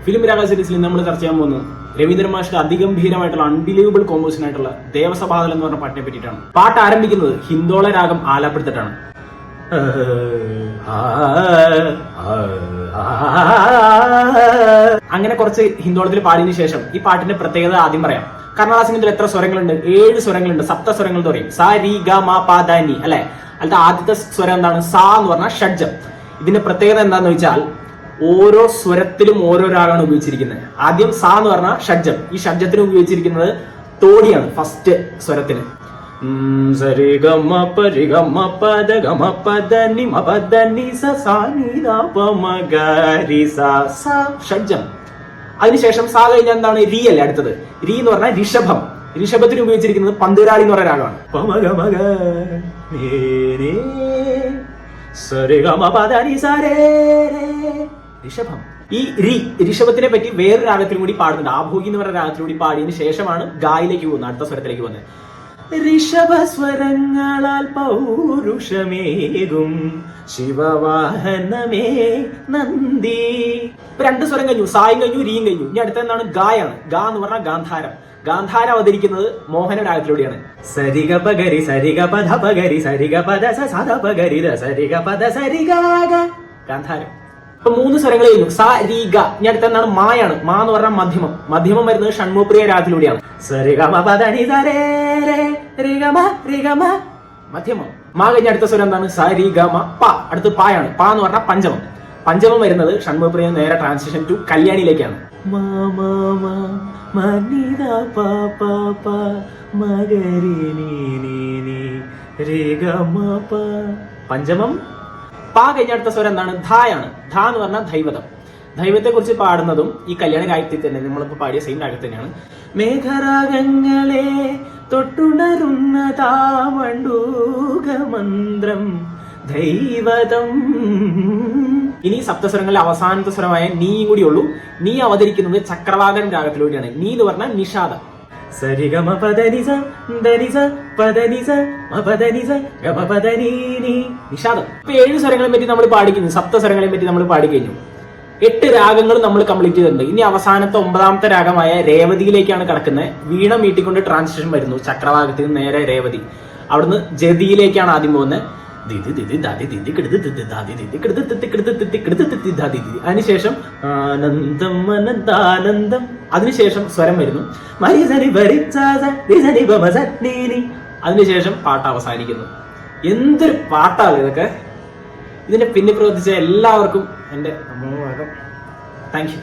Film രാഗ സീരീസിൽ നമ്മൾ ചർച്ച ചെയ്യാൻ പോകുന്നത് രവീന്ദ്രൻ മാഷിന്റെ അതിഗംഭീരമായിട്ടുള്ള അൺബിലീവബിൾ കോമ്പോസിഷൻ ആയിട്ടുള്ള ദേവസഭാതൽ എന്ന് പറഞ്ഞ പാട്ടിനെ പറ്റിയിട്ടാണ്. പാട്ട് ആരംഭിക്കുന്നത് ഹിന്ദോള രാഗം ആലാപ്പെടുത്തിട്ടാണ്. അങ്ങനെ കുറച്ച് ഹിന്ദോളത്തിൽ പാടിയതിനു ശേഷം ഈ പാട്ടിന്റെ പ്രത്യേകത ആദ്യം പറയാം. കർണാടക സംഗീതത്തിൽ എത്ര സ്വരങ്ങളുണ്ട്? 7 സ്വരങ്ങളുണ്ട്. സപ്ത സ്വരങ്ങൾ എന്ന് പറയും. സ രി ഗ മ പ ധ നി അല്ലെ. അതിലത്തെ ആദ്യത്തെ സ്വരം എന്താണ്? സ എന്ന് പറഞ്ഞാൽ ഷഡ്ജം. ഇതിന്റെ പ്രത്യേകത എന്താന്ന് വെച്ചാൽ ഓരോ സ്വരത്തിലും ഓരോ രാഗമാണ് ഉപയോഗിച്ചിരിക്കുന്നത്. ആദ്യം സ എന്ന് പറഞ്ഞാൽ ഷഡ്ജം. ഈ ഷഡ്ജത്തിന് ഉപയോഗിച്ചിരിക്കുന്നത് തോടിയാണ് ഫസ്റ്റ് സ്വരത്തിന്. സരി ഗ മ പ രി ഗ മ പ ധ ഗ മ പ ധ നി മ പ ധ നി സ സ നി ധ പ മ ഗ രി സ സ ഷഡ്ജം. അതിനുശേഷം സ കഴിഞ്ഞാൽ എന്താണ്? രി അല്ലേ അടുത്തത്. രി എന്ന് പറഞ്ഞാൽ ഋഷഭം. ഋഷഭത്തിന് ഉപയോഗിച്ചിരിക്കുന്നത് പന്തുരാളി എന്ന് പറയുന്ന രാഗമാണ്. ഋഷഭം. ഈ ഋഷഭത്തിനെ പറ്റി വേറൊരു രാഗത്തിലും കൂടി പാടുന്നുണ്ട്. ആഭോഗി എന്ന് പറയുന്ന രാഗത്തിലൂടെ പാടിയതിനു ശേഷമാണ് ഗായിലേക്ക് പോകുന്നത്, അടുത്ത സ്വരത്തിലേക്ക് പോകുന്നത്. ഋഷഭസ്വരങ്ങളാൽ പൗരുഷമേകും ശിവവാഹനമേ നന്ദി. 2 സ്വരം കഴിഞ്ഞു. സായും കഴിഞ്ഞു, രീയും കഴിഞ്ഞു. ഇനി അടുത്ത എന്താണ്? ഗായാണ്. ഗാ എന്ന് പറഞ്ഞാൽ ഗാന്ധാരം. ഗാന്ധാരം അവതരിക്കുന്നത് മോഹന രാഗത്തിലൂടെയാണ്. സരിഗ പഗരി സരിഗ പധ പഗരി സരിഗ പദ സദ പഗരി സരിഗ പദ സരിഗ ഗാന്ധാരം. ഇപ്പൊ 3 സ്വരങ്ങൾ കഴിഞ്ഞു. സ രി ഗ. ഇനി അടുത്ത എന്താണ്? മായാണ്. മാ എന്ന് പറഞ്ഞാൽ മധ്യമം. മധ്യമം വരുന്നത് ഷൺമുഖപ്രിയ രാഗത്തിലൂടെയാണ്. സരിഗ മ പദ നി സ രേ രേ രി ഗ മ മധ്യമം. മാ കഴിഞ്ഞ അടുത്ത സ്വരം എന്താണ്? സ രി ഗ മ പ. അടുത്ത് പായാണ്. പ എന്ന് പറഞ്ഞാൽ പഞ്ചമം. പഞ്ചമം വരുന്നത് ഷൺമുഖപ്രിയ നേരെ ട്രാൻസിഷൻ ടു കല്യാണിയിലേക്കാണ്. പഞ്ചമം. പ കഴിഞ്ഞ അടുത്ത സ്വരം എന്താണ്? ധായാണ്. ധ എന്ന് പറഞ്ഞാൽ ദൈവതം. ദൈവത്തെ കുറിച്ച് പാടുന്നതും ഈ കല്യാണ രാഗത്തിൽ തന്നെ, നമ്മളിപ്പോ പാടിയ സെയിം രാഗത്തിൽ തന്നെയാണ്. മേഘരാഗങ്ങളെ തൊട്ടുണരുന്നതാമണ്ടൂകമന്ത്രം ദൈവതം. ഇനി സപ്തസ്വരങ്ങളിലെ അവസാനത്തെ സ്വരമായ നീയും കൂടി ഉള്ളൂ. നീ അവതരിക്കുന്നത് ചക്രവാകൻ രാഗത്തിലൂടെയാണ്. നീ എന്ന് പറഞ്ഞാൽ നിഷാദം. സരിഗമ പദനിസ ധനിസ പദനിസ മപദനിസ ഗമ പദനീനി നിഷാദം. ഇപ്പൊ 7 സ്വരങ്ങളെ പറ്റി നമ്മൾ പാടിക്കുന്നു. സപ്തസ്വരങ്ങളെ പറ്റി നമ്മൾ പാടിക്കഴിഞ്ഞു. 8 രാഗങ്ങൾ നമ്മൾ കംപ്ലീറ്റ് ചെയ്തിട്ടുണ്ട്. ഇനി അവസാനത്തെ 9ാമത്തെ രാഗമായ രേവതിയിലേക്കാണ് കിടക്കുന്നത്. വീണ മീട്ടിക്കൊണ്ട് ട്രാൻസിഷൻ വരുന്നു. ചക്രവാകത്തിൽ നിന്ന് നേരെ രേവതി. അവിടുന്ന് ജതിയിലേക്കാണ് ആദ്യം പോകുന്നത്. അതിനുശേഷം ആനന്ദം അനന്താനന്ദം. അതിനുശേഷം സ്വരം വരുന്നു. അതിനുശേഷം പാട്ട് അവസാനിക്കുന്നു. എന്തൊരു പാട്ടാണ് ഇതൊക്കെ! ഇതിന്റെ പിന്നെ പ്രവർത്തിച്ച എല്ലാവർക്കും എന്റെ താങ്ക് യു.